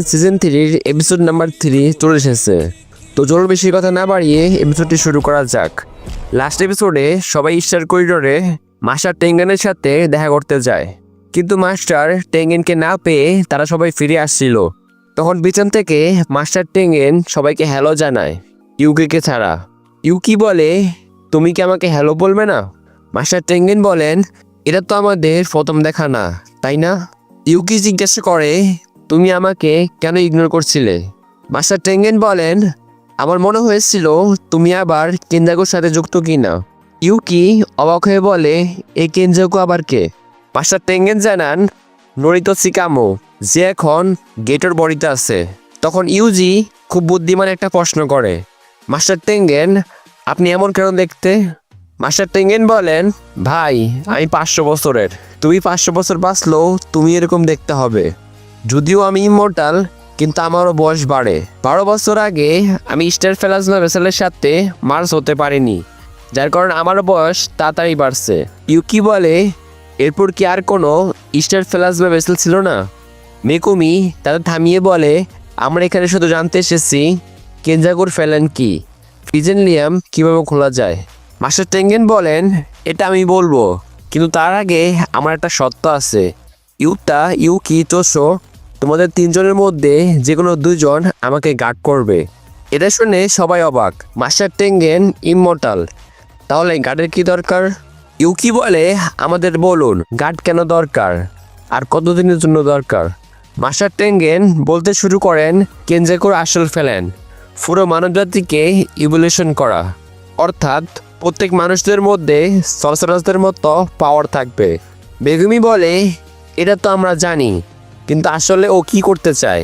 Season 3 episode number 3 চলে এসেছে। তো চলো বেশি কথা না বাড়িয়ে এপিসোডটি শুরু করা যাক। লাস্ট এপিসোডে সবাই স্টার করিডোরে মাস্টার টেঙ্গেনের সাথে দেখা করতে যায়, কিন্তু মাস্টার টেঙ্গেনকে না পেয়ে তারা সবাই ফিরে আসছিল। তখন পিছন থেকে মাস্টার টেঙ্গেন সবাইকে হ্যালো জানায়, ইউকিকে ছাড়া। ইউকি বলে, তুমি কি আমাকে হ্যালো বলবে না? মাস্টার টেঙ্গেন বলেন, এটা তো আমাদের প্রথম দেখা না, তাই না? ইউকি জিজ্ঞাসা করে, তুমি আমাকে কেন ইগনোর করছিলে? মাস্টার টেঙ্গেন বলেন, আমার মনে হয়েছিল তুমি আবার কেনজাকুর সাথে যুক্ত কিনা। ইউকি অবাক হয়ে বলে, এই কেনজাকু আবার কে? মাস্টার টেঙ্গেন জানান, নরিতো সিকামো, যে এখন গেটোর বডিতে আছে। তখন ইউজি খুব বুদ্ধিমান একটা প্রশ্ন করে, মাস্টার টেঙ্গেন, আপনি এমন কেন দেখতে? মাস্টার টেঙ্গেন বলেন, ভাই আমি 500 বছরের, তুমি 500 বছর বাঁচলেও তুমি এরকম দেখতে হবে। যদিও আমি ইমমর্টাল, কিন্তু আমারও বয়স বাড়ে। 12 বছর আগে আমি স্টার প্লাজমা ভেসেলের সাথে মার্চ হতে পারিনি, যার কারণে আমারও বয়স তাড়াতাড়ি বাড়ছে। ইউকি বলে, এরপর কি আর কোনো স্টার প্লাজমা ভেসেল ছিল না? মেকুমি তাদের থামিয়ে বলে, আমরা এখানে শুধু জানতে এসেছি কেনজাকুর ফেলেন কি, ফিজেনলিয়াম কীভাবে খোলা যায়। মাস্টার টেঙ্গেন বলেন, এটা আমি বলবো, কিন্তু তার আগে আমার একটা শর্ত আছে। ইউতা, ইউকি, তোশো, তোমাদের 3 জনের মধ্যে যে কোনো 2 জন আমাকে গার্ড করবে। এটা শুনে সবাই অবাক। মাস্টার টেঙ্গেন ইমমর্টাল, তাহলে গার্ডের কি দরকার? ইউকি বলে, আমাদের বলুন গার্ড কেন দরকার আর কতদিনের জন্য দরকার। মাস্টার টেঙ্গেন বলতে শুরু করেন, কেনজাকুর আসল ফেলেন পুরো মানবজাতিকে ইভলিউশন করা, অর্থাৎ প্রত্যেক মানুষদের মধ্যে সরসরাসদের মতো পাওয়ার থাকবে। মেগুমি বলে, এটা তো আমরা জানি, কিন্তু আসলে ও কি করতে চায়?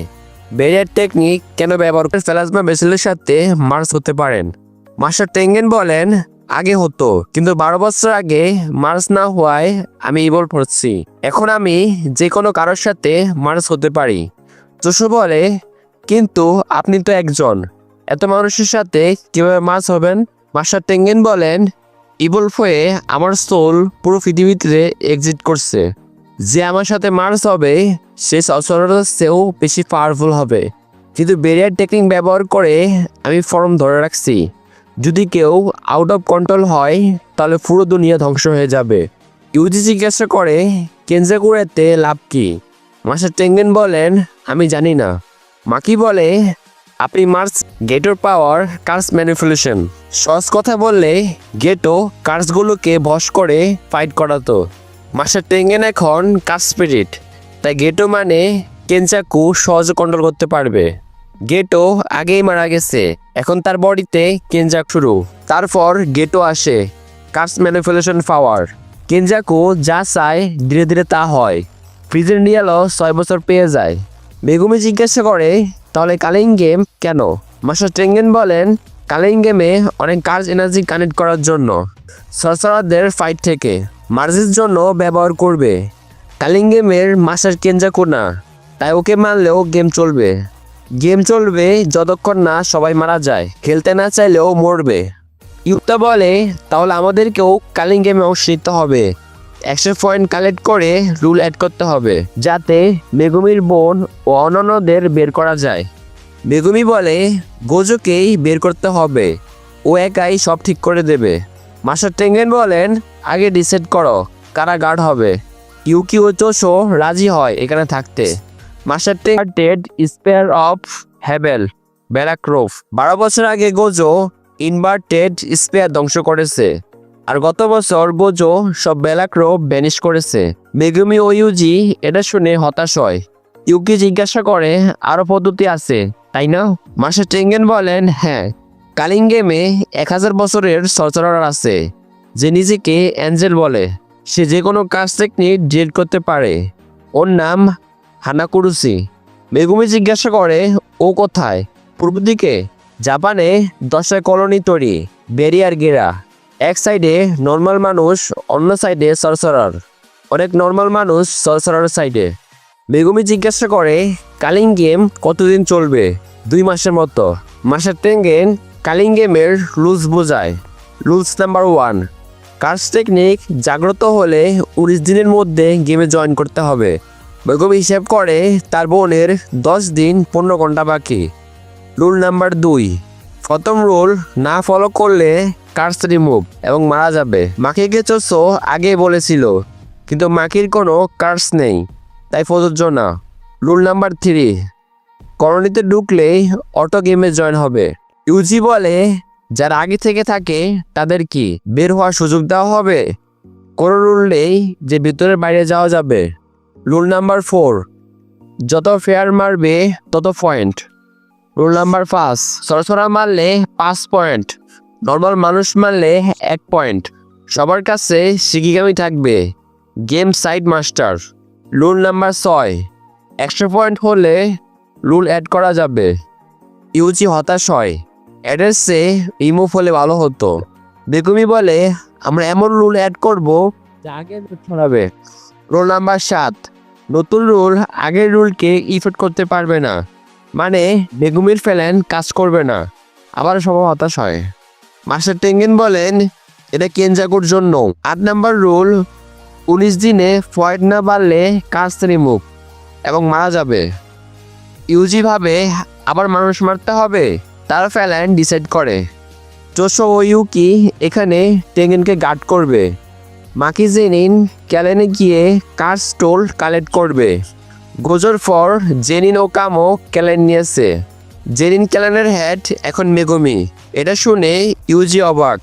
ব্যারিয়ার টেকনিক কেন ব্যবহার করে প্লাজমা ভেসেলের সাথে মার্চ হতে পারেন? মাস্টার টেঙ্গেন বলেন, আগে হতো, কিন্তু 12 বছর আগে মার্চ না হওয়ায় আমি ইভলভ হচ্ছি। এখন আমি যে কোনো কারোর সাথে মার্চ হতে পারি। তোশো বলে, কিন্তু আপনি তো একজন, এত মানুষের সাথে কিভাবে মার্চ হবেন? মাস্টার টেঙ্গেন বলেন, ইভলভ হয়ে আমার সোল পুরো পৃথিবীতে এক্সিট করছে। যে আমার সাথে মার্চ হবে সে সচরাচর চেয়েও বেশি পাওয়ারফুল হবে, কিন্তু ব্যারিয়ার টেকনিক ব্যবহার করে আমি ফর্ম ধরে রাখছি। যদি কেউ আউট অফ কন্ট্রোল হয় তাহলে পুরো দুনিয়া ধ্বংস হয়ে যাবে। ইউজি জিজ্ঞাসা করে, কেনজাকুর এতে লাভ কি? মাস্টার টেঙ্গেন বলেন, আমি জানি না। মাকি বলে, আপনি মার্চ গেটোর পাওয়ার কার্স ম্যানিপুলেশন। সহজ কথা বললে গেটো কার্সগুলোকে বশ করে ফাইট করাতো। মাস্টার টেঙ্গেন এখন কার্স স্পিরিট, তাই গেটো মানে কেনজাকু সহজে কন্ট্রোল করতে পারবে। গেটো আগেই মারা গেছে, এখন তার বডিতে কেনজাকু শুরু। তারপর গেটো আসে, কার্স ম্যানিপুলেশন পাওয়ার। কেনজাকু যা চায় ধীরে ধীরে তা হয়। ফ্রিজেন্ডিয়ালও 6 বছর পেয়ে যায়। মেগুমি জিজ্ঞাসা করে, তাহলে কালিং গেম কেন? মাস্টার টেঙ্গেন বলেন, কালিং গেমে অনেক কার্স এনার্জি কানেক্ট করার জন্য, সরসরারদের ফাইট থেকে মার্জের জন্য ব্যবহার করবে। কালিং গেমের মাস্টার কেনজাকু না, তাই ওকে মারলেও গেম চলবে। গেম চলবে যতক্ষণ না সবাই মারা যায়, খেলতে না চাইলেও মরবে। ইউতা বলে, তাহলে আমাদেরকেও কালিং গেমে অংশ নিতে হবে। 100 পয়েন্ট কালেক্ট করে রুল অ্যাড করতে হবে, যাতে মেগুমির বোন ও অন্যান্যদের বের করা যায়। মেগুমি বলে, গোজোকেই বের করতে হবে, ও একাই সব ঠিক করে দেবে। মাস্টার টেঙ্গেন বলেন, আগে ডিসাইড করো কারা গার্ড হবে। ইউকি ও তোশো রাজি হয় এখানে থাকতে। মাস্টার টেড স্পেয়ার অফ হেভেল বেলাক্রোভ। 12 বছর আগে গোজো ইনভার্টেড স্পেয়ার ধ্বংস করেছে, আর গত বছর গোজো সব বেলাক্রোভ ব্যানিশ করেছে। মেগুমি ও ইউজি এটা শুনে হতাশ হয়। ইউকি জিজ্ঞাসা করে, আরও পদ্ধতি আছে তাই না? মাস্টার টেঙ্গেন বলেন, হ্যাঁ, কালিং গেমে 1000 বছরের সরসরার আছে যে নিজেকে অ্যাঞ্জেল বলে। সে যে কোনো কাজ টেকনিক ডিলিট করতে পারে। ওর নাম হানাকুরুসি। মেগুমি জিজ্ঞাসা করে, ও কোথায়? পূর্ব দিকে। জাপানে 10টা কলোনি তৈরি, ব্যারিয়ার ঘেরা। এক সাইডে নর্মাল মানুষ, অন্য সাইডে সরসরার। অনেক নর্মাল মানুষ সরসরার সাইডে। মেগুমি জিজ্ঞাসা করে, কালিং গেম কতদিন চলবে? 2 মাসের মতো। মাস্টার টেঙ্গেন কালিং গেমের রুলস বোঝায়। রুলস নাম্বার 1, কার্স টেকনিক জাগ্রত হলে 19 দিনের মধ্যে গেমে জয়েন করতে হবে। মেগুমি হিসেব করে তার বোনের 10 দিন 15 ঘন্টা বাকি। রুল নাম্বার 2, প্রথম রুল না ফলো করলে কার্স রিমুভ এবং মারা যাবে। মাকিকে চোসো আগে বলেছিল, কিন্তু মাকির কোনো কার্স নেই, তাই প্রযোজ্য না। রুল নাম্বার 3, কলোনিতে ঢুকলেই অটো গেমে জয়েন হবে। ইউজি বলে যারা আগে থেকে থাকে তাদের কি বের হওয়ার সুযোগ দেওয়া হবে? কোনো রুল নেই যে ভিতরের বাইরে যাওয়া যাবে। রুল নাম্বার 4, যত ফেয়ার মারবে তত পয়েন্ট। রুল নাম্বার 5, সরসরা মারলে 5 পয়েন্ট, নর্মাল মানুষ মারলে 1 পয়েন্ট। সবার কাছে শিকিগামি থাকবে, game side master. Rule number 6, 100 point হলে রুল অ্যাড করা যাবে। ইউজি হতাশ হয়, অ্যাডের চেয়ে রিমুভ হলে ভালো হতো। বেগুমি বলে আমরা এমন রুল অ্যাড করব যা আগে ছড়াবে। রুল নাম্বার 7, নতুন রুল আগের রুলকে ইফেক্ট করতে পারবে না, মানে বেগুমির প্ল্যান কাজ করবে না। আবার সবাই হতাশ হয়। মাস্টার টেঙ্গেন বলেন এটা কেনজাকুর জন্য। 8 নাম্বার রুল, 19 দিনে পয়েন্ট না বাড়লে কাজ রিমুভ এবং মারা যাবে। ইউজি ভাবে আবার মানুষ মারতে হবে, তার প্ল্যান ডিসাইড করে। চোসো ও ইউকি এখানে টেঙ্গেনকে গার্ড করবে। মাকি জেনিন ক্যালেনে গিয়ে কার স্টোল কালেক্ট করবে। গোজোর পর জেনিন ও কামো ক্যালেন নিয়েছে। জেনিন ক্যালেনের হেড এখন মেগুমি। এটা শুনে ইউজি অবাক।